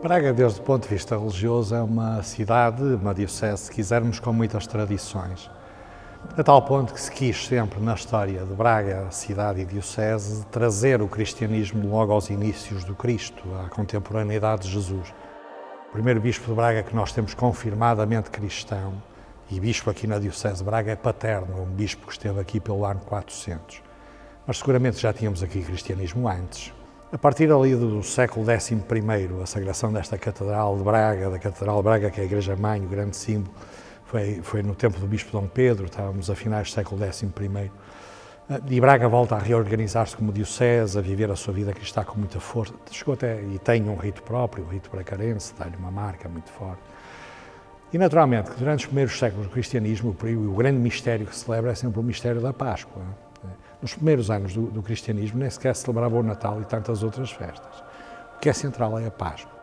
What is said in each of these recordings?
Braga, desde o ponto de vista religioso, é uma cidade, uma diocese, se quisermos, com muitas tradições. A tal ponto que se quis sempre, na história de Braga, cidade e diocese, trazer o cristianismo logo aos inícios do Cristo, à contemporaneidade de Jesus. O primeiro bispo de Braga que nós temos confirmadamente cristão, e bispo aqui na diocese de Braga, é Paterno, um bispo que esteve aqui pelo ano 400. Mas seguramente já tínhamos aqui cristianismo antes. A partir ali do século XI, a sagração desta Catedral de Braga, da Catedral de Braga, que é a Igreja-Mãe, o grande símbolo, foi no tempo do Bispo Dom Pedro, estávamos a finais do século XI. E Braga volta a reorganizar-se como diocese, a viver a sua vida cristã com muita força. Chegou até, e tem um rito próprio, o rito bracarense, dá-lhe uma marca muito forte. E naturalmente, durante os primeiros séculos do cristianismo, o grande mistério que se celebra é sempre o mistério da Páscoa. Nos primeiros anos do cristianismo nem sequer se celebrava o Natal e tantas outras festas. O que é central é a Páscoa.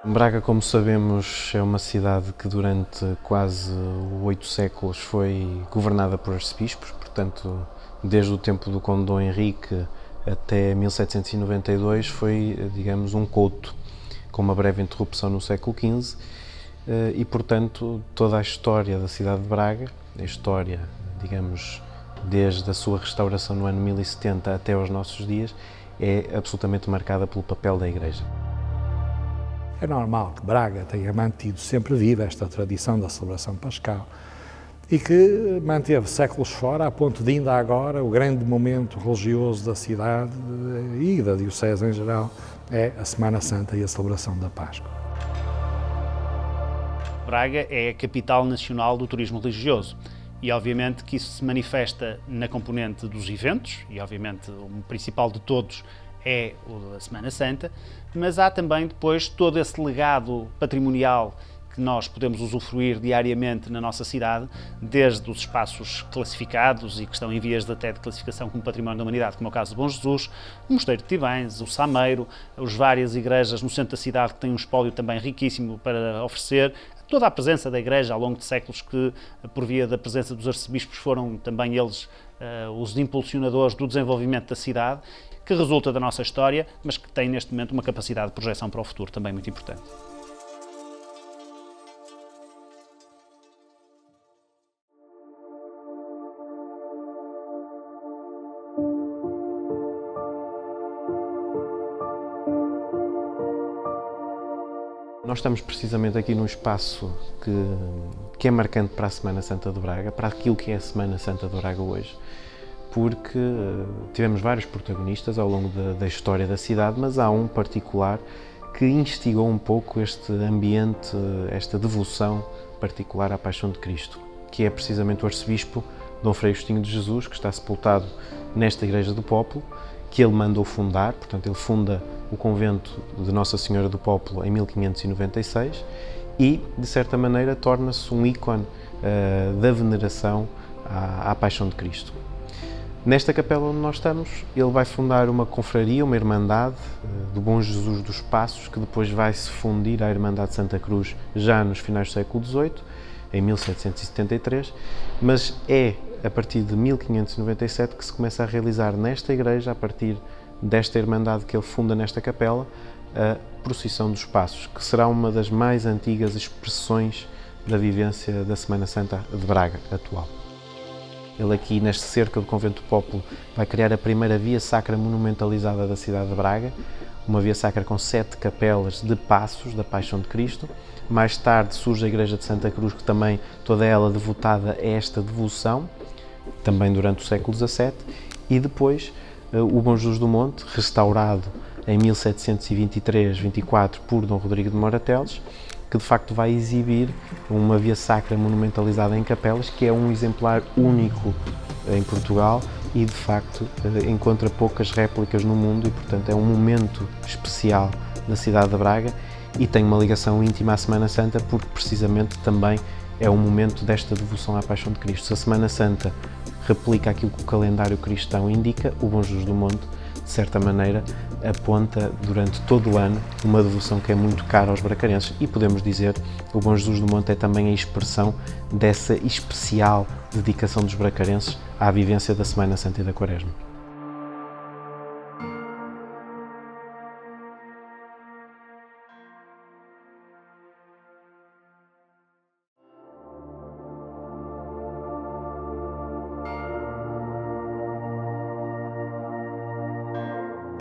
Braga, como sabemos, é uma cidade que durante quase 8 séculos foi governada por arcebispos, portanto, desde o tempo do Conde Dom Henrique até 1792 foi, digamos, um couto, com uma breve interrupção no século XV, e, portanto, toda a história da cidade de Braga, a história, digamos, desde a sua restauração no ano 1070 até aos nossos dias, é absolutamente marcada pelo papel da Igreja. É normal que Braga tenha mantido sempre viva esta tradição da celebração pascal e que manteve séculos fora, a ponto de ainda agora o grande momento religioso da cidade e da diocese em geral é a Semana Santa e a celebração da Páscoa. Braga é a capital nacional do turismo religioso e obviamente que isso se manifesta na componente dos eventos e obviamente o principal de todos é a Semana Santa, mas há também depois todo esse legado patrimonial que nós podemos usufruir diariamente na nossa cidade, desde os espaços classificados e que estão em vias até de classificação como Património da Humanidade, como é o caso de Bom Jesus, o Mosteiro de Tivães, o Sameiro, as várias igrejas no centro da cidade que têm um espólio também riquíssimo para oferecer, toda a presença da Igreja ao longo de séculos que, por via da presença dos arcebispos, foram também eles os impulsionadores do desenvolvimento da cidade, que resulta da nossa história, mas que tem neste momento uma capacidade de projeção para o futuro também muito importante. Nós estamos precisamente aqui num espaço que é marcante para a Semana Santa de Braga, para aquilo que é a Semana Santa de Braga hoje, porque tivemos vários protagonistas ao longo da história da cidade, mas há um particular que instigou um pouco este ambiente, esta devoção particular à Paixão de Cristo, que é precisamente o arcebispo Dom Frei Agostinho de Jesus, que está sepultado nesta Igreja do Popolo, que ele mandou fundar, portanto ele funda o convento de Nossa Senhora do Popolo em 1596 e, de certa maneira, torna-se um ícone da veneração à Paixão de Cristo. Nesta capela onde nós estamos, ele vai fundar uma confraria, uma irmandade do Bom Jesus dos Passos, que depois vai se fundir à Irmandade de Santa Cruz já nos finais do século XVIII, em 1773, mas é a partir de 1597 que se começa a realizar nesta igreja, a partir desta irmandade que ele funda nesta capela, a Procissão dos Passos, que será uma das mais antigas expressões da vivência da Semana Santa de Braga atual. Ele aqui, neste cerco do Convento do Popolo, vai criar a primeira via sacra monumentalizada da cidade de Braga, uma via sacra com 7 capelas de passos da Paixão de Cristo. Mais tarde surge a Igreja de Santa Cruz, que também toda ela devotada a esta devoção, também durante o século XVII, e depois o Bom Jesus do Monte, restaurado em 1723-24 por Dom Rodrigo de Morateles, que de facto vai exibir uma via sacra monumentalizada em capelas, que é um exemplar único em Portugal e de facto encontra poucas réplicas no mundo e portanto é um momento especial da cidade de Braga e tem uma ligação íntima à Semana Santa porque precisamente também é um momento desta devoção à Paixão de Cristo. Se a Semana Santa replica aquilo que o calendário cristão indica, o Bom Jesus do Monte, de certa maneira, aponta durante todo o ano uma devoção que é muito cara aos bracarenses e podemos dizer que o Bom Jesus do Monte é também a expressão dessa especial dedicação dos bracarenses à vivência da Semana Santa e da Quaresma.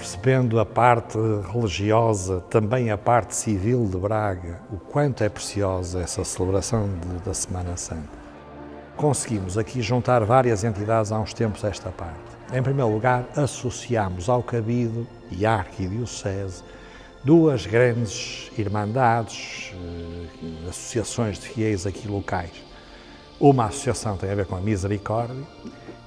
percebendo a parte religiosa, também a parte civil de Braga, o quanto é preciosa essa celebração da Semana Santa. Conseguimos aqui juntar várias entidades há uns tempos a esta parte. Em primeiro lugar, associámos ao Cabido e à Arquidiocese duas grandes irmandades, associações de fiéis aqui locais. Uma associação tem a ver com a Misericórdia,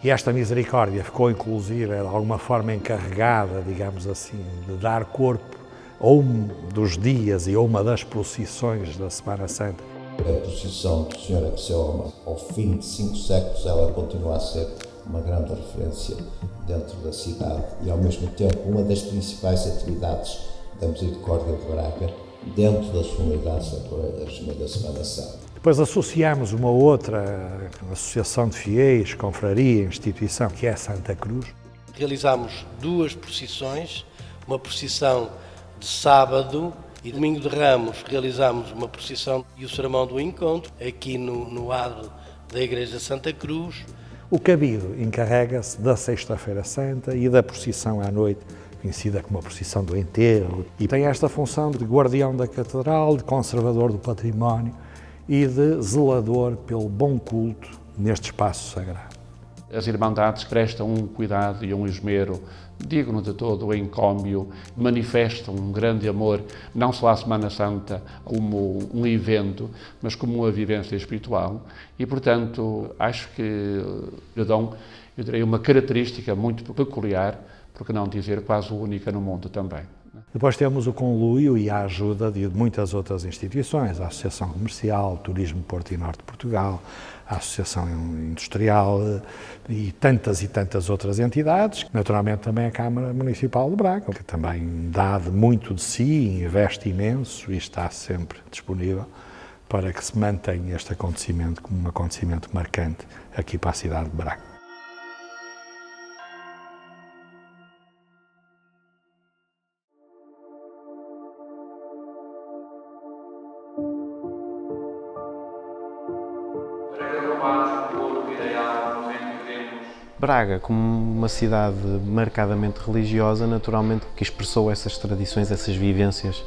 e esta Misericórdia ficou, inclusive, de alguma forma encarregada, digamos assim, de dar corpo a um dos dias e a uma das procissões da Semana Santa. A procissão do Senhor Axioma, ao fim de 5 séculos, ela continua a ser uma grande referência dentro da cidade e, ao mesmo tempo, uma das principais atividades da Misericórdia de Braga dentro das comunidades da Semana Santa. Depois associamos uma outra associação de fiéis, confraria, instituição, que é a Santa Cruz. Realizámos 2 procissões, uma procissão de sábado e domingo de Ramos realizámos uma procissão e o sermão do encontro, aqui no adro da Igreja Santa Cruz. O Cabido encarrega-se da Sexta-feira Santa e da procissão à noite, conhecida como a procissão do enterro, e tem esta função de guardião da catedral, de conservador do património e de zelador pelo bom culto neste espaço sagrado. As Irmandades prestam um cuidado e um esmero digno de todo o encômio, manifestam um grande amor, não só à Semana Santa como um evento, mas como uma vivência espiritual. E, portanto, acho que lhe dão, eu direi, uma característica muito peculiar, por que não dizer quase única no mundo também. Depois temos o conluio e a ajuda de muitas outras instituições, a Associação Comercial, Turismo Porto e Norte de Portugal, a Associação Industrial e tantas outras entidades. Naturalmente também a Câmara Municipal de Braga, que também dá muito de si, investe imenso e está sempre disponível para que se mantenha este acontecimento como um acontecimento marcante aqui para a cidade de Braga. Braga, como uma cidade marcadamente religiosa, naturalmente que expressou essas tradições, essas vivências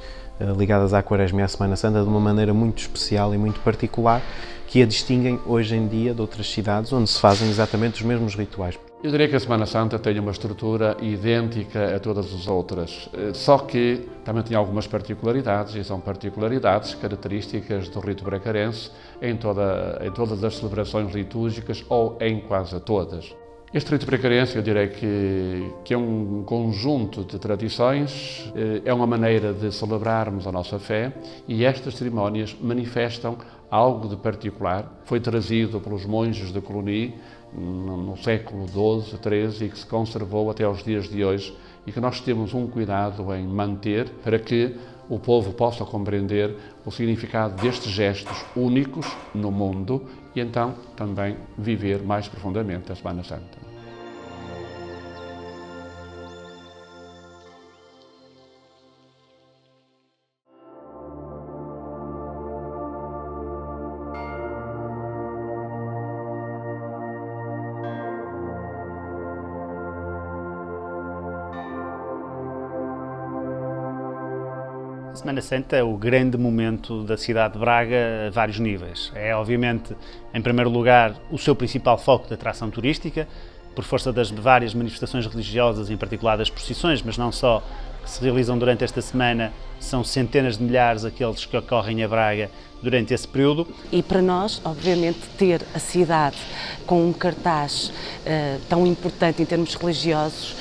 ligadas à Quaresma e à Semana Santa de uma maneira muito especial e muito particular, que a distinguem hoje em dia de outras cidades onde se fazem exatamente os mesmos rituais. Eu diria que a Semana Santa tem uma estrutura idêntica a todas as outras, só que também tem algumas particularidades, e são particularidades características do rito bracarense em todas as celebrações litúrgicas ou em quase todas. Este rito bracarense, eu direi que é um conjunto de tradições, é uma maneira de celebrarmos a nossa fé, e estas cerimónias manifestam algo de particular. Foi trazido pelos monges de Cluny no século XII, XIII, e que se conservou até aos dias de hoje, e que nós temos um cuidado em manter para que o povo possa compreender o significado destes gestos únicos no mundo e então também viver mais profundamente a Semana Santa. A Semana Santa é o grande momento da cidade de Braga a vários níveis. É, obviamente, em primeiro lugar, o seu principal foco de atração turística, por força das várias manifestações religiosas, em particular das procissões, mas não só, que se realizam durante esta semana. São centenas de milhares aqueles que ocorrem a Braga durante esse período. E para nós, obviamente, ter a cidade com um cartaz tão importante em termos religiosos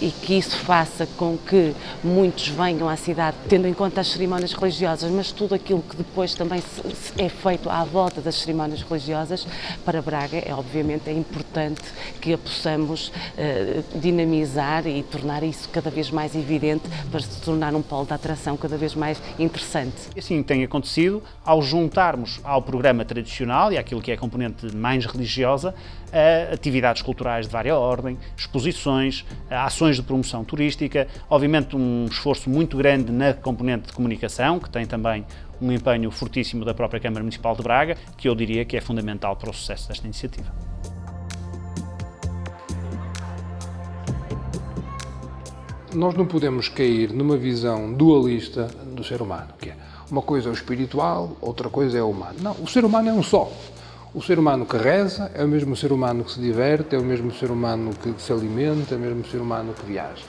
e que isso faça com que muitos venham à cidade, tendo em conta as cerimónias religiosas, mas tudo aquilo que depois também é feito à volta das cerimónias religiosas, para Braga obviamente é importante que a possamos dinamizar e tornar isso cada vez mais evidente para se tornar um polo de atração cada vez mais interessante. E assim tem acontecido ao juntarmos ao programa tradicional e àquilo que é a componente mais religiosa, atividades culturais de várias ordem, exposições, ações de promoção turística, obviamente um esforço muito grande na componente de comunicação, que tem também um empenho fortíssimo da própria Câmara Municipal de Braga, que eu diria que é fundamental para o sucesso desta iniciativa. Nós não podemos cair numa visão dualista do ser humano, que é uma coisa é o espiritual, outra coisa é o humano. Não, o ser humano é um só. O ser humano que reza é o mesmo ser humano que se diverte, é o mesmo ser humano que se alimenta, é o mesmo ser humano que viaja.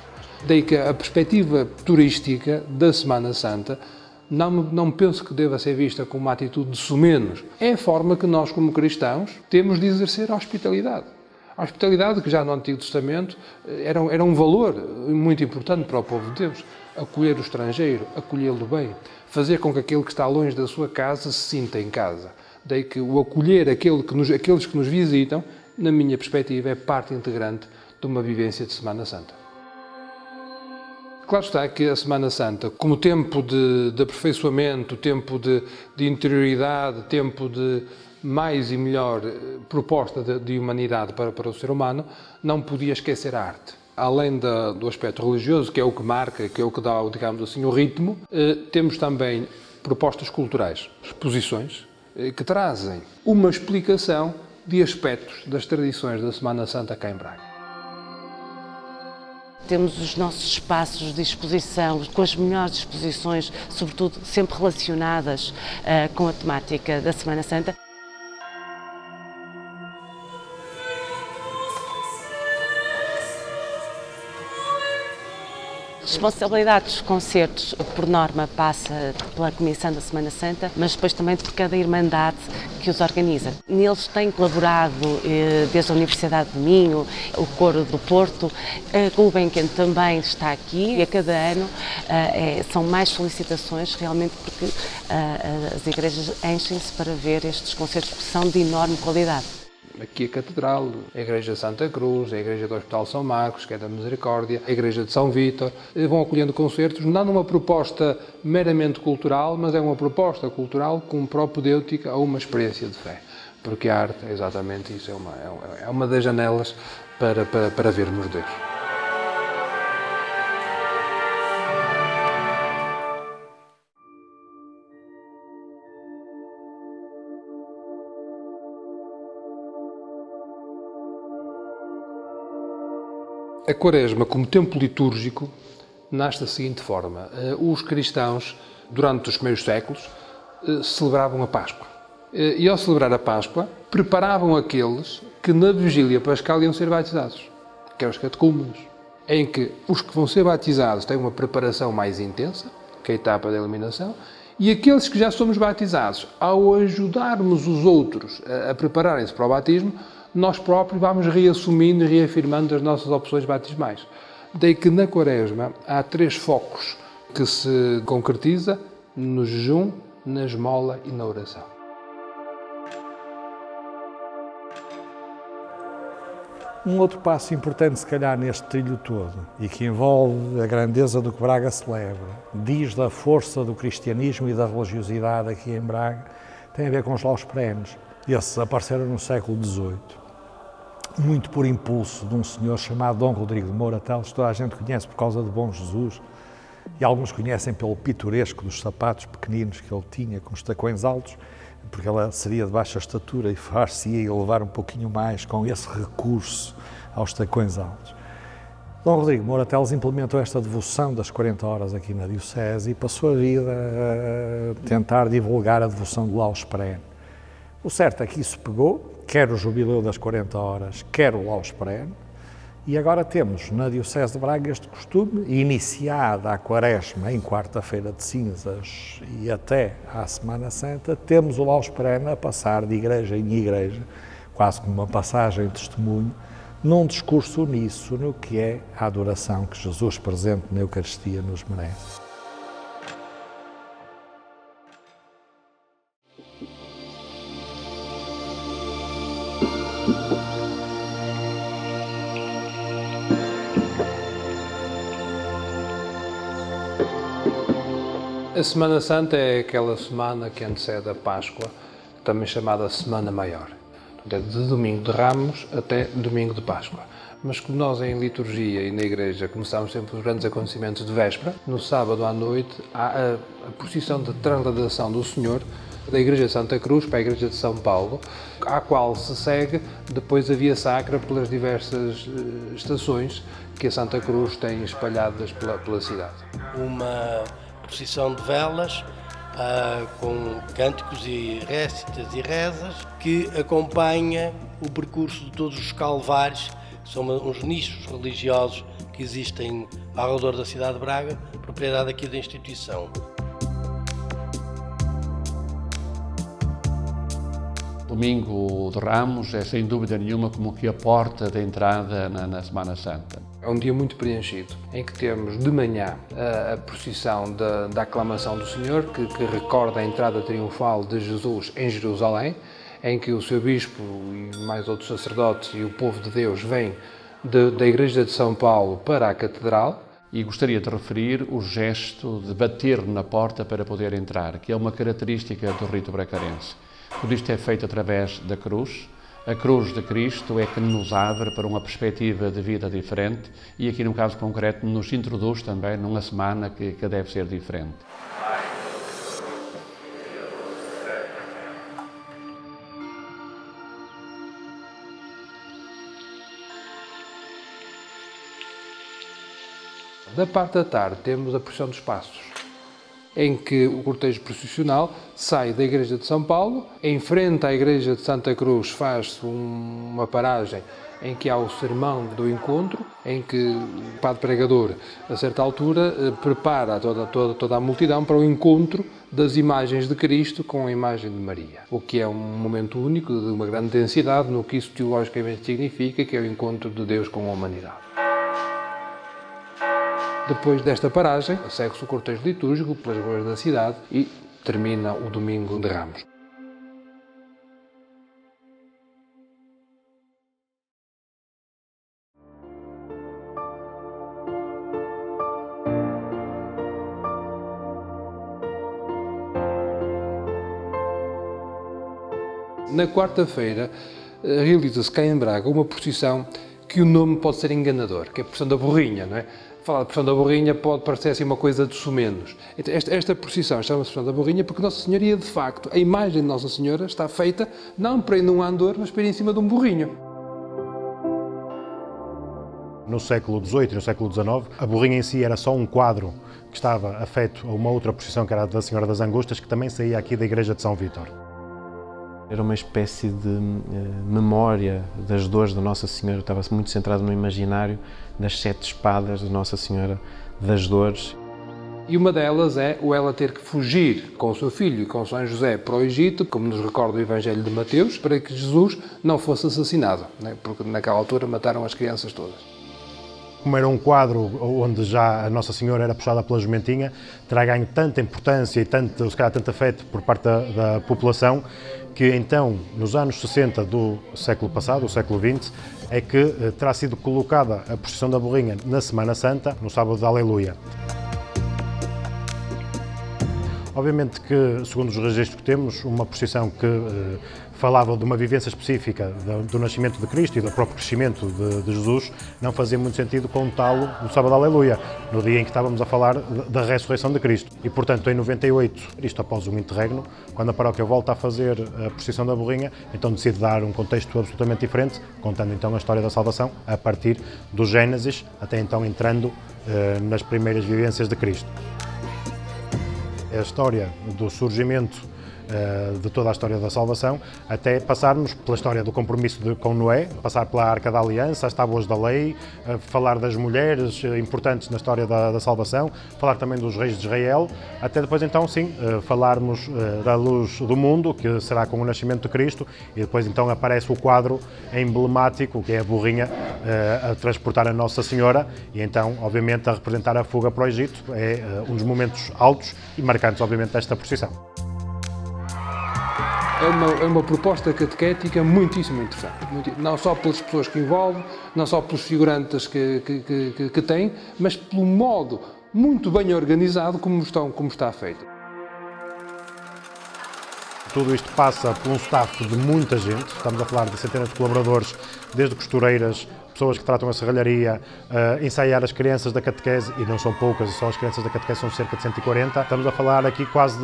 Daí que a perspectiva turística da Semana Santa não penso que deva ser vista como uma atitude de sumenos. É a forma que nós, como cristãos, temos de exercer a hospitalidade. A hospitalidade que já no Antigo Testamento era um valor muito importante para o povo de Deus. Acolher o estrangeiro, acolhê-lo bem, fazer com que aquele que está longe da sua casa se sinta em casa. Daí que o acolher aqueles que nos visitam, na minha perspectiva, é parte integrante de uma vivência de Semana Santa. Claro está que a Semana Santa, como tempo de aperfeiçoamento, tempo de interioridade, tempo de mais e melhor proposta de humanidade para o ser humano, não podia esquecer a arte. Além do aspecto religioso, que é o que marca, que é o que dá, digamos assim, o ritmo, temos também propostas culturais, exposições, que trazem uma explicação de aspectos das tradições da Semana Santa cá em Braga. Temos os nossos espaços de exposição, com as melhores exposições, sobretudo sempre relacionadas com a temática da Semana Santa. A responsabilidade dos concertos, por norma, passa pela Comissão da Semana Santa, mas depois também por cada irmandade que os organiza. Neles têm colaborado desde a Universidade de Minho, o Coro do Porto, a Gulbenkian também está aqui e a cada ano são mais solicitações realmente porque as igrejas enchem-se para ver estes concertos que são de enorme qualidade. Aqui a Catedral, a Igreja de Santa Cruz, a Igreja do Hospital São Marcos, que é da Misericórdia, a Igreja de São Vítor, vão acolhendo concertos, não numa proposta meramente cultural, mas é uma proposta cultural com propedêutica a uma experiência de fé. Porque a arte é exatamente isso, é uma das janelas para vermos Deus. A Quaresma, como tempo litúrgico, nasce da seguinte forma. Os cristãos, durante os primeiros séculos, celebravam a Páscoa. E ao celebrar a Páscoa, preparavam aqueles que na vigília pascal iam ser batizados, que eram os catecúmenos, em que os que vão ser batizados têm uma preparação mais intensa, que é a etapa da iluminação, e aqueles que já somos batizados, ao ajudarmos os outros a prepararem-se para o batismo, nós próprios vamos reassumindo e reafirmando as nossas opções batismais. Daí que na Quaresma há 3 focos que se concretiza no jejum, na esmola e na oração. Um outro passo importante, se calhar, neste trilho todo, e que envolve a grandeza do que Braga celebra, diz da força do cristianismo e da religiosidade aqui em Braga, tem a ver com os laus perenes. Esses apareceram no século XVIII, muito por impulso de um senhor chamado Dom Rodrigo de Moura Teles, toda a gente conhece por causa de Bom Jesus, e alguns conhecem pelo pitoresco dos sapatos pequeninos que ele tinha, com os tacões altos, porque ela seria de baixa estatura e far-se-ia elevar um pouquinho mais com esse recurso aos tacões altos. Dom Rodrigo de Moura Teles implementou esta devoção das 40 horas aqui na Diocese e passou a vida a tentar divulgar a devoção do Laus Perene. O certo é que isso pegou, quer o jubileu das 40 horas, quer o Laus Perene, e agora temos na Diocese de Braga este costume, iniciada a Quaresma em quarta-feira de cinzas e até à Semana Santa, temos o Laus Perene a passar de igreja em igreja, quase como uma passagem de testemunho, num discurso uníssono que é a adoração que Jesus presente na Eucaristia nos merece. A Semana Santa é aquela semana que antecede a Páscoa, também chamada Semana Maior. É de Domingo de Ramos até Domingo de Páscoa. Mas como nós em liturgia e na Igreja começamos sempre os grandes acontecimentos de véspera, no sábado à noite há a procissão de transladação do Senhor Da Igreja de Santa Cruz para a Igreja de São Paulo, à qual se segue depois a Via Sacra pelas diversas estações que a Santa Cruz tem espalhadas pela cidade. Uma procissão de velas com cânticos e récitas e rezas que acompanha o percurso de todos os calvários, que são uns nichos religiosos que existem ao redor da cidade de Braga, propriedade aqui da instituição. Domingo de Ramos é, sem dúvida nenhuma, como que a porta de entrada na Semana Santa. É um dia muito preenchido, em que temos de manhã a procissão da aclamação do Senhor, que recorda a entrada triunfal de Jesus em Jerusalém, em que o seu bispo e mais outros sacerdotes e o povo de Deus vêm da Igreja de São Paulo para a Catedral. E gostaria de referir o gesto de bater na porta para poder entrar, que é uma característica do rito bracarense. Tudo isto é feito através da cruz. A cruz de Cristo é que nos abre para uma perspectiva de vida diferente e aqui no caso concreto nos introduz também numa semana que deve ser diferente. Da parte da tarde temos a procissão dos Passos, em que o cortejo processional sai da Igreja de São Paulo, em frente à Igreja de Santa Cruz faz-se uma paragem em que há o sermão do encontro, em que o padre pregador, a certa altura, prepara toda a multidão para o encontro das imagens de Cristo com a imagem de Maria, o que é um momento único, de uma grande densidade, no que isso teologicamente significa, que é o encontro de Deus com a humanidade. Depois desta paragem, segue-se o cortejo litúrgico pelas ruas da cidade e termina o Domingo de Ramos. Na quarta-feira, realiza-se cá em Braga uma procissão que o nome pode ser enganador, que é a procissão da Borrinha, não é? Falar de procissão da Borrinha pode parecer assim uma coisa de sumenos. Esta procissão chama-se procissão da Borrinha porque Nossa Senhoria, de facto, a imagem de Nossa Senhora está feita não para ir num andor, mas para ir em cima de um burrinho. No século XVIII e no século XIX, a Borrinha em si era só um quadro que estava afeto a uma outra procissão que era a da Senhora das Angústias, que também saía aqui da Igreja de São Vítor. Era uma espécie de memória das dores da Nossa Senhora, estava-se muito centrado no imaginário das 7 espadas de Nossa Senhora das Dores. E uma delas é o ela ter que fugir com o seu filho e com São José para o Egito, como nos recorda o Evangelho de Mateus, para que Jesus não fosse assassinado, né? Porque naquela altura mataram as crianças todas. Como era um quadro onde já a Nossa Senhora era puxada pela jumentinha, terá ganho tanta importância e tanto afeto por parte da população, que então, nos anos 60 do século passado, o século XX, é que terá sido colocada a procissão da Borrinha na Semana Santa, no sábado da Aleluia. Obviamente que, segundo os registros que temos, uma procissão que falava de uma vivência específica do nascimento de Cristo e do próprio crescimento de Jesus, não fazia muito sentido contá-lo no sábado da Aleluia, no dia em que estávamos a falar da ressurreição de Cristo. E, portanto, em 98, isto após um interregno, quando a paróquia volta a fazer a procissão da Borrinha, então decide dar um contexto absolutamente diferente, contando então a história da salvação a partir do Gênesis, até então entrando nas primeiras vivências de Cristo. A história do surgimento de toda a história da salvação, até passarmos pela história do compromisso com Noé, passar pela Arca da Aliança, as tábuas da lei, falar das mulheres importantes na história da salvação, falar também dos reis de Israel, até depois então sim, falarmos da luz do mundo, que será com o nascimento de Cristo, e depois então aparece o quadro emblemático, que é a Borrinha a transportar a Nossa Senhora, e então obviamente a representar a fuga para o Egito, é um dos momentos altos e marcantes obviamente desta procissão. É uma proposta catequética muitíssimo interessante, não só pelas pessoas que envolve, não só pelos figurantes que tem, mas pelo modo muito bem organizado como está feito. Tudo isto passa por um staff de muita gente, estamos a falar de centenas de colaboradores, desde costureiras, pessoas que tratam a serralharia, ensaiar as crianças da catequese, e não são poucas, só as crianças da catequese são cerca de 140. Estamos a falar aqui quase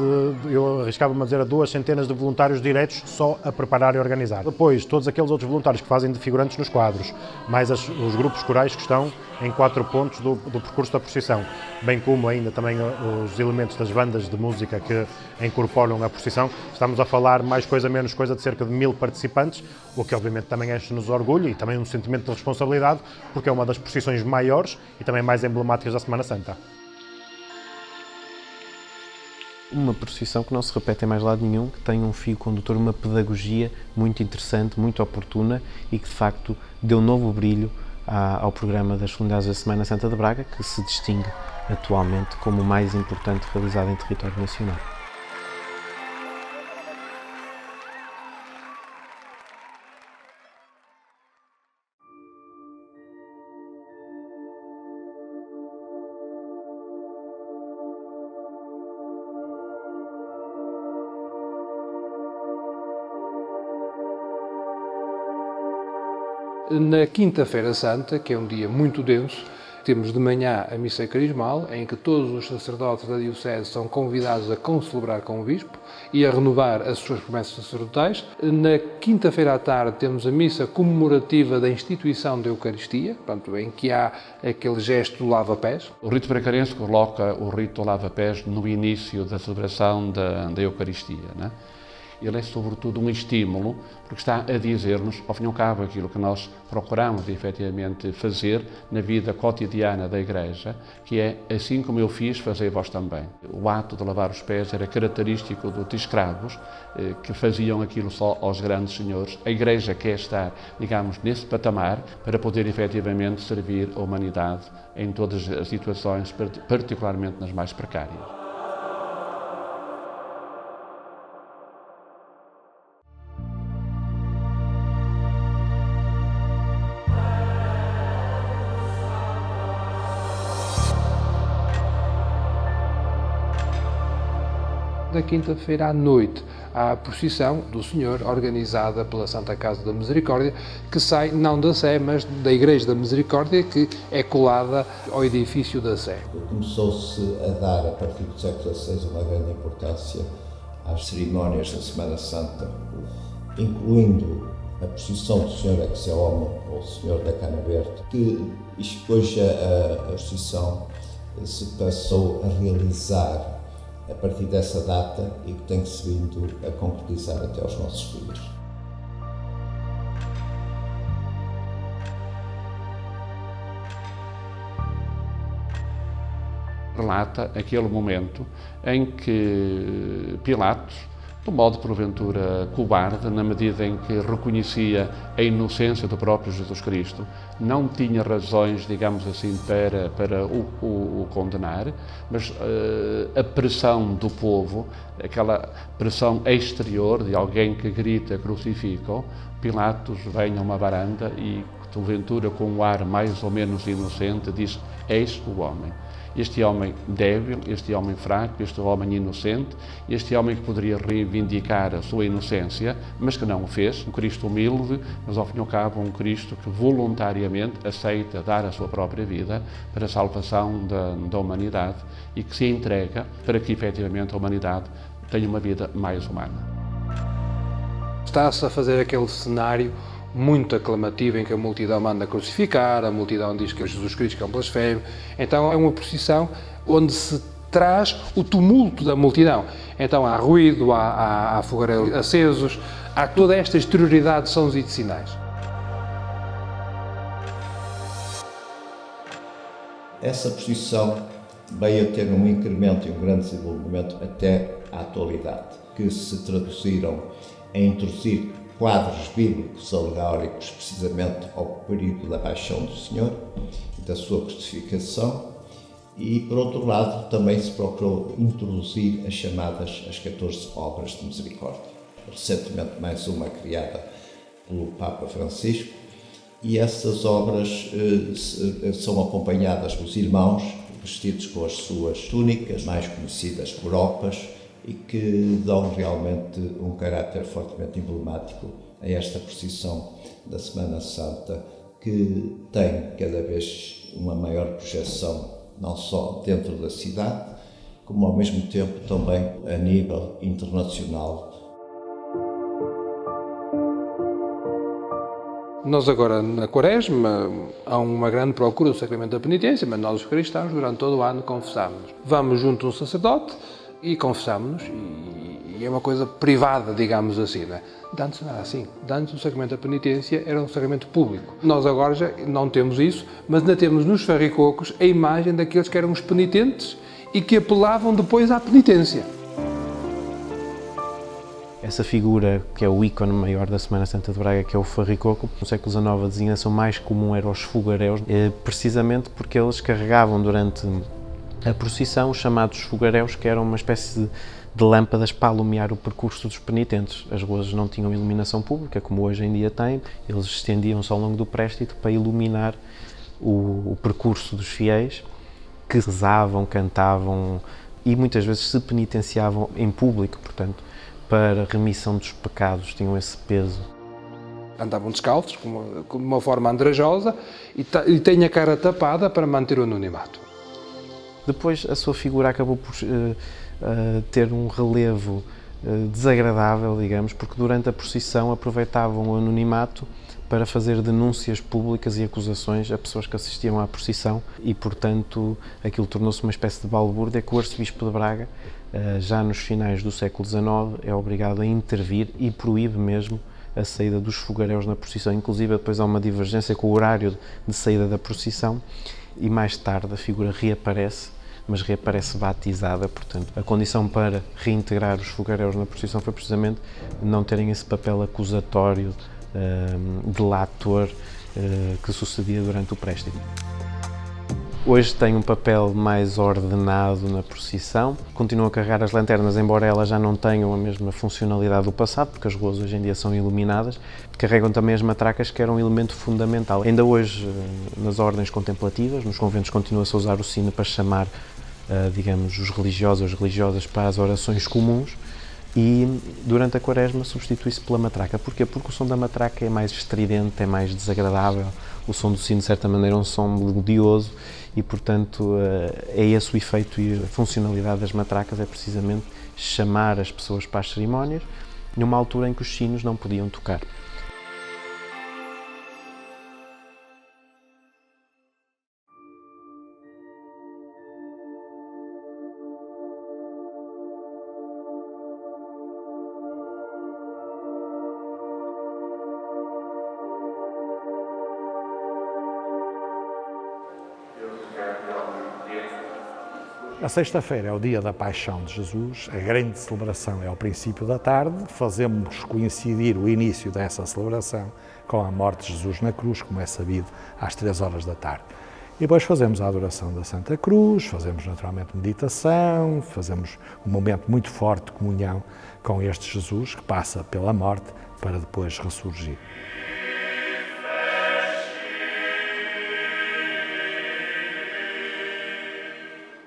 eu arriscava-me a dizer, a 2 centenas de voluntários diretos só a preparar e organizar. Depois, todos aqueles outros voluntários que fazem de figurantes nos quadros, mais os grupos corais que estão em 4 pontos do percurso da procissão, bem como ainda também os elementos das bandas de música que incorporam a procissão. Estamos a falar mais coisa menos coisa de cerca de 1000 participantes, o que obviamente também enche-nos orgulho e também um sentimento de responsabilidade, porque é uma das procissões maiores e também mais emblemáticas da Semana Santa. Uma procissão que não se repete em mais lado nenhum, que tem um fio condutor, uma pedagogia muito interessante, muito oportuna e que de facto deu novo brilho ao programa das solenidades da Semana Santa de Braga, que se distingue atualmente como o mais importante realizado em território nacional. Na Quinta-feira Santa, que é um dia muito denso, temos de manhã a missa crismal, em que todos os sacerdotes da Diocese são convidados a concelebrar com o Bispo e a renovar as suas promessas sacerdotais. Na quinta-feira à tarde temos a missa comemorativa da instituição da Eucaristia, portanto, em que há aquele gesto do lava-pés. O rito bracarense coloca o rito do lava-pés no início da celebração da Eucaristia, né? Ele é sobretudo um estímulo, porque está a dizer-nos, ao fim e ao cabo, aquilo que nós procuramos efetivamente fazer na vida cotidiana da Igreja, que é, assim como eu fiz, fazei vós também. O ato de lavar os pés era característico dos escravos, que faziam aquilo só aos grandes senhores. A Igreja quer estar, digamos, nesse patamar, para poder efetivamente servir a humanidade em todas as situações, particularmente nas mais precárias. Da quinta-feira à noite há a procissão do Senhor, organizada pela Santa Casa da Misericórdia, que sai não da Sé, mas da Igreja da Misericórdia, que é colada ao edifício da Sé. Começou-se a dar, a partir do século XVI, uma grande importância às cerimónias da Semana Santa, incluindo a procissão do Senhor Ex-Homo, ou Senhor da Cana Verde, que hoje a procissão se passou a realizar a partir dessa data e que tem-se vindo a concretizar até aos nossos dias. Relata aquele momento em que Pilatos, de modo porventura cobarde, na medida em que reconhecia a inocência do próprio Jesus Cristo, não tinha razões, digamos assim, para o condenar, mas a pressão do povo, aquela pressão exterior de alguém que grita crucifica-o, Pilatos vem a uma varanda e, porventura com um ar mais ou menos inocente, diz: eis o homem. Este homem débil, este homem fraco, este homem inocente, este homem que poderia reivindicar a sua inocência, mas que não o fez. Um Cristo humilde, mas ao fim e ao cabo um Cristo que voluntariamente aceita dar a sua própria vida para a salvação da humanidade e que se entrega para que efetivamente a humanidade tenha uma vida mais humana. Está-se a fazer aquele cenário muito aclamativo em que a multidão manda crucificar, a multidão diz que Jesus Cristo é um blasfemo. Então é uma procissão onde se traz o tumulto da multidão. Então há ruído, há fogareiros acesos, há toda esta exterioridade de sons e de sinais. Essa procissão veio a ter um incremento e um grande desenvolvimento até à atualidade, que se traduziram em introduzir quadros bíblicos alegóricos precisamente ao período da paixão do Senhor e da sua crucificação, e por outro lado também se procurou introduzir as chamadas as 14 obras de misericórdia, recentemente mais uma criada pelo Papa Francisco, e essas obras são acompanhadas dos irmãos vestidos com as suas túnicas, mais conhecidas por opas, e que dão realmente um caráter fortemente emblemático a esta procissão da Semana Santa, que tem cada vez uma maior projeção, não só dentro da cidade, como ao mesmo tempo também a nível internacional. Nós agora, na Quaresma, há uma grande procura do sacramento da penitência, mas nós os cristãos, durante todo o ano, confessamos-nos. Vamos junto a um sacerdote e confessamos-nos, e é uma coisa privada, digamos assim, não é? Antes não era assim. Antes o sacramento da penitência era um sacramento público. Nós agora já não temos isso, mas ainda temos nos farricocos a imagem daqueles que eram os penitentes e que apelavam depois à penitência. Essa figura, que é o ícone maior da Semana Santa de Braga, que é o farricoco, no século XIX a designação mais comum era os fogaréus, precisamente porque eles carregavam durante a procissão os chamados fogaréus, que eram uma espécie de lâmpadas para iluminar o percurso dos penitentes. As ruas não tinham iluminação pública, como hoje em dia têm, eles estendiam-se ao longo do préstito para iluminar o percurso dos fiéis, que rezavam, cantavam e muitas vezes se penitenciavam em público, portanto, para remissão dos pecados, tinham esse peso. Andavam descalços, de uma forma andrajosa, e têm a cara tapada para manter o anonimato. Depois a sua figura acabou por ter um relevo desagradável, digamos, porque durante a procissão aproveitavam o anonimato para fazer denúncias públicas e acusações a pessoas que assistiam à procissão e, portanto, aquilo tornou-se uma espécie de balbúrdia que o arcebispo de Braga, já nos finais do século XIX, é obrigado a intervir e proíbe mesmo a saída dos fogaréus na procissão. Inclusive, depois há uma divergência com o horário de saída da procissão e mais tarde a figura reaparece, mas reaparece batizada, portanto, a condição para reintegrar os fogaréus na procissão foi precisamente não terem esse papel acusatório, delator, que sucedia durante o préstito. Hoje tem um papel mais ordenado na procissão, continua a carregar as lanternas, embora elas já não tenham a mesma funcionalidade do passado, porque as ruas hoje em dia são iluminadas, carregam também as matracas, que era um elemento fundamental. Ainda hoje, nas ordens contemplativas, nos conventos continua-se a usar o sino para chamar, digamos, os religiosos ou as religiosas para as orações comuns, e durante a Quaresma substitui-se pela matraca. Porquê? Porque o som da matraca é mais estridente, é mais desagradável, o som do sino, de certa maneira, é um som melodioso e, portanto, é esse o efeito e a funcionalidade das matracas, é precisamente chamar as pessoas para as cerimónias numa altura em que os sinos não podiam tocar. A sexta-feira é o dia da Paixão de Jesus, a grande celebração é ao princípio da tarde, fazemos coincidir o início dessa celebração com a morte de Jesus na cruz, como é sabido, às 3 horas da tarde. E depois fazemos a adoração da Santa Cruz, fazemos naturalmente meditação, fazemos um momento muito forte de comunhão com este Jesus que passa pela morte para depois ressurgir.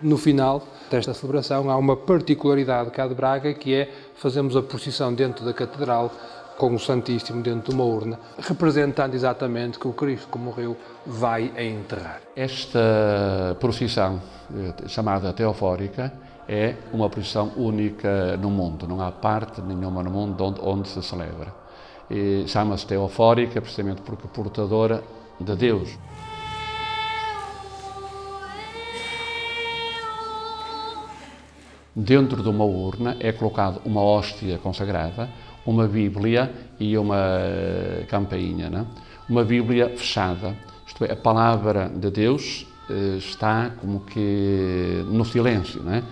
No final desta celebração há uma particularidade cá de Braga, que é fazemos a procissão dentro da Catedral com o Santíssimo dentro de uma urna, representando exatamente que o Cristo que morreu vai a enterrar. Esta procissão, chamada teofórica, é uma procissão única no mundo, não há parte nenhuma no mundo onde se celebra. Chama-se teofórica precisamente porque portadora de Deus. Dentro de uma urna é colocado uma hóstia consagrada, uma Bíblia e uma campainha, né? Uma Bíblia fechada, isto é, a palavra de Deus está como que no silêncio, né?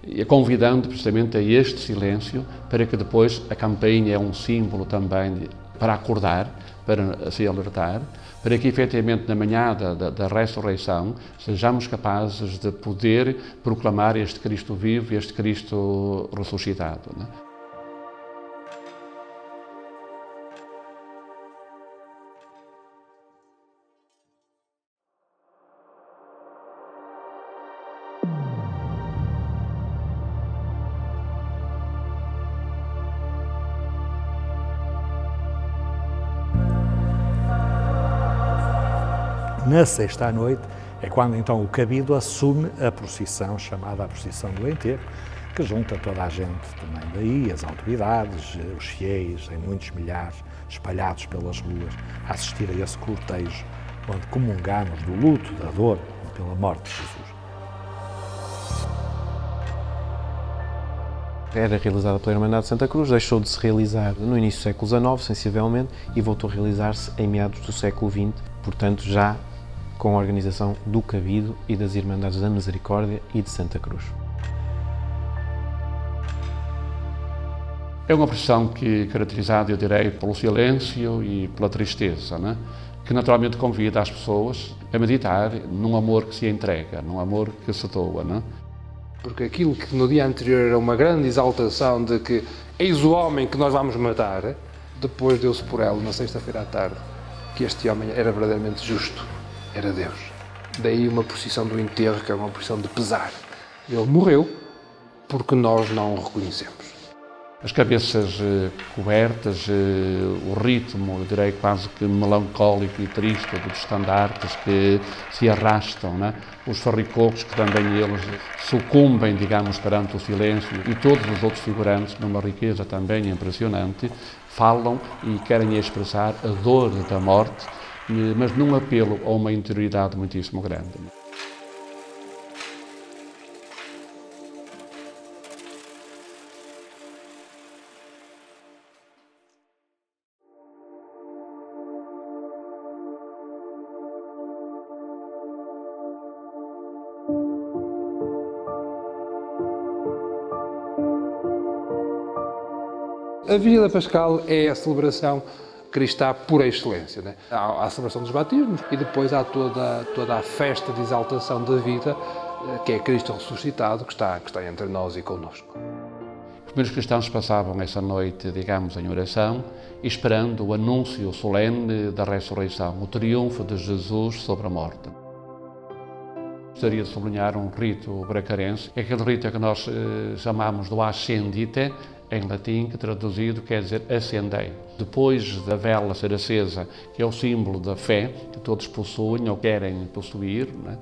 E convidando precisamente a este silêncio para que depois a campainha é um símbolo também para acordar, para se alertar, para que efetivamente na manhã da ressurreição sejamos capazes de poder proclamar este Cristo vivo e este Cristo ressuscitado, né? Na sexta à noite é quando então o cabido assume a procissão, chamada a procissão do enterro, que junta toda a gente também daí, as autoridades, os fiéis, em muitos milhares, espalhados pelas ruas, a assistir a esse cortejo, onde comungamos do luto, da dor, pela morte de Jesus. Era realizada pela Irmandade de Santa Cruz, deixou de se realizar no início do século XIX, sensivelmente, e voltou a realizar-se em meados do século XX, portanto já com a organização do Cabido e das Irmandades da Misericórdia e de Santa Cruz. É uma procissão que é caracterizada, eu direi, pelo silêncio e pela tristeza, né? Que naturalmente convida as pessoas a meditar num amor que se entrega, num amor que se doa, né? Porque aquilo que no dia anterior era uma grande exaltação de que eis o homem que nós vamos matar, depois deu-se por ela na sexta-feira à tarde que este homem era verdadeiramente justo, era Deus. Daí uma procissão do enterro, que é uma procissão de pesar. Ele morreu porque nós não o reconhecemos. As cabeças cobertas, o ritmo, eu direi quase que melancólico e triste dos estandartes que se arrastam, né? Os farricocos que também eles sucumbem, digamos, perante o silêncio, e todos os outros figurantes, numa riqueza também impressionante, falam e querem expressar a dor da morte, mas num apelo a uma interioridade muitíssimo grande. A Vigília Pascal é a celebração cristã por excelência, né? Há a celebração dos batismos e depois há toda a festa de exaltação da vida, que é Cristo ressuscitado, que está entre nós e connosco. Os primeiros cristãos passavam essa noite, digamos, em oração, esperando o anúncio solene da ressurreição, o triunfo de Jesus sobre a morte. Gostaria de sublinhar um rito bracarense, é aquele rito que nós chamamos do ascendite, em latim, que traduzido quer dizer acendei. Depois da vela ser acesa, que é o símbolo da fé, que todos possuem ou querem possuir, né?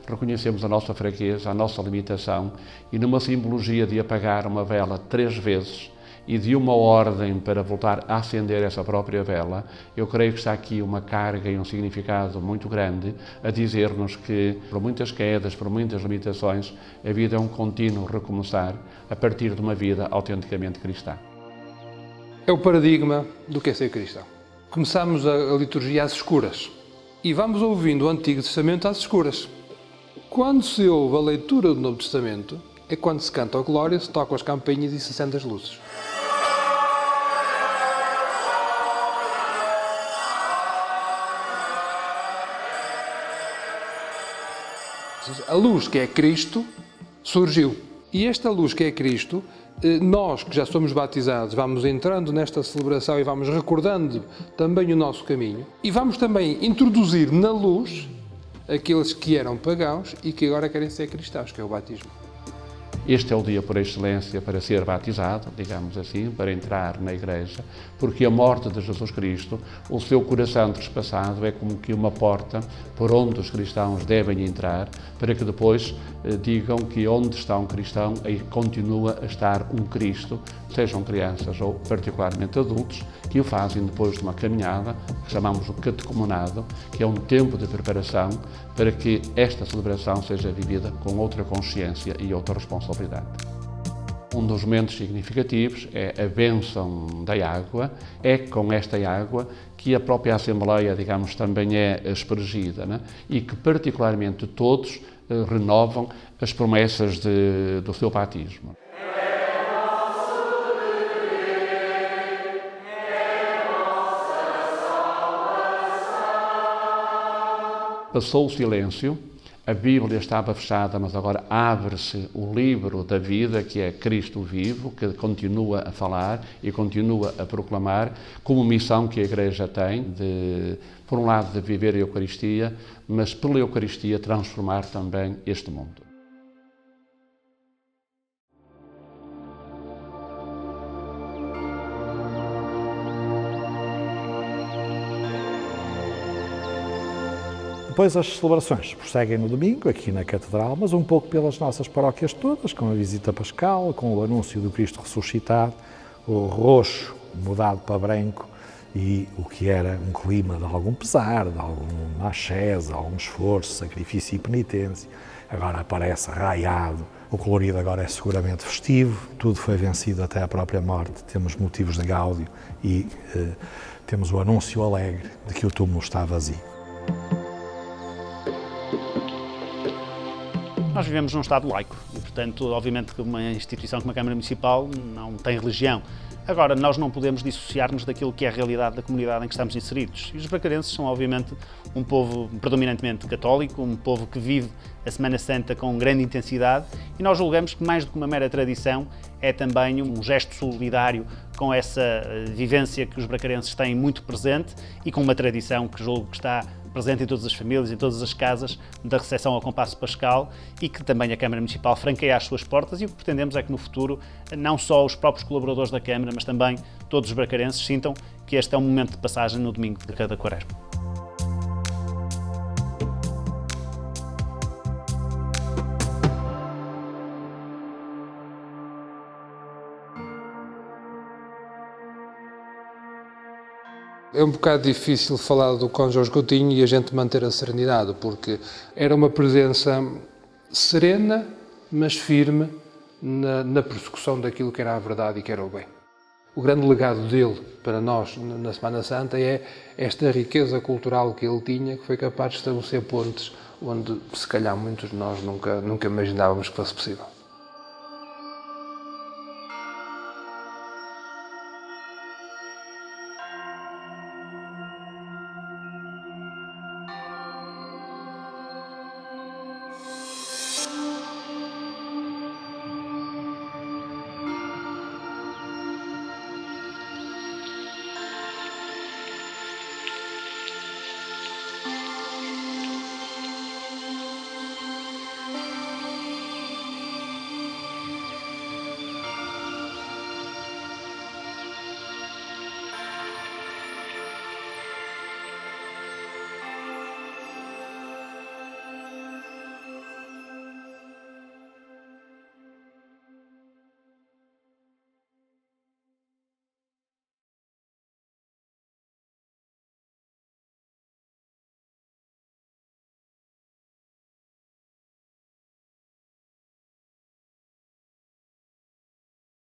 Reconhecemos a nossa fraqueza, a nossa limitação, e numa simbologia de apagar uma vela 3 vezes e de uma ordem para voltar a acender essa própria vela, eu creio que está aqui uma carga e um significado muito grande a dizer-nos que, por muitas quedas, por muitas limitações, a vida é um contínuo recomeçar a partir de uma vida autenticamente cristã. É o paradigma do que é ser cristão. Começamos a liturgia às escuras e vamos ouvindo o Antigo Testamento às escuras. Quando se ouve a leitura do Novo Testamento, é quando se canta o Glória, se tocam as campainhas e se acendem as luzes. A luz que é Cristo surgiu. E esta luz que é Cristo, nós que já somos batizados, vamos entrando nesta celebração e vamos recordando também o nosso caminho. E vamos também introduzir na luz aqueles que eram pagãos e que agora querem ser cristãos, que é o batismo. Este é o dia por excelência para ser batizado, digamos assim, para entrar na Igreja, porque a morte de Jesus Cristo, o seu coração trespassado, é como que uma porta por onde os cristãos devem entrar, para que depois digam que onde está um cristão, aí continua a estar um Cristo, sejam crianças ou particularmente adultos, que o fazem depois de uma caminhada, que chamamos o catecumenado, que é um tempo de preparação para que esta celebração seja vivida com outra consciência e outra responsabilidade. Um dos momentos significativos é a bênção da água. É com esta água que a própria Assembleia, digamos, também é aspergida, né? E que particularmente todos renovam as promessas do seu batismo. Passou o silêncio, a Bíblia estava fechada, mas agora abre-se o livro da vida, que é Cristo vivo, que continua a falar e continua a proclamar, como missão que a Igreja tem, de, por um lado, de viver a Eucaristia, mas pela Eucaristia transformar também este mundo. Depois as celebrações prosseguem no domingo, aqui na Catedral, mas um pouco pelas nossas paróquias todas, com a visita pascal, com o anúncio do Cristo ressuscitado, o roxo mudado para branco e o que era um clima de algum pesar, de alguma ascese, algum esforço, sacrifício e penitência, agora aparece raiado. O colorido agora é seguramente festivo, tudo foi vencido até à própria morte, temos motivos de gáudio e temos o anúncio alegre de que o túmulo está vazio. Nós vivemos num Estado laico e, portanto, obviamente que uma instituição como a Câmara Municipal não tem religião. Agora, nós não podemos dissociar-nos daquilo que é a realidade da comunidade em que estamos inseridos. E os bracarenses são, obviamente, um povo predominantemente católico, um povo que vive a Semana Santa com grande intensidade e nós julgamos que, mais do que uma mera tradição, é também um gesto solidário com essa vivência que os bracarenses têm muito presente e com uma tradição que julgo que está presente em todas as famílias, em todas as casas, da recepção ao compasso pascal e que também a Câmara Municipal franqueia as suas portas e o que pretendemos é que no futuro não só os próprios colaboradores da Câmara, mas também todos os bracarenses sintam que este é um momento de passagem no domingo de cada quaresma. É um bocado difícil falar do Conde Jorge Coutinho e a gente manter a serenidade, porque era uma presença serena, mas firme na persecução daquilo que era a verdade e que era o bem. O grande legado dele para nós na Semana Santa é esta riqueza cultural que ele tinha, que foi capaz de estabelecer pontes onde, se calhar, muitos de nós nunca imaginávamos que fosse possível.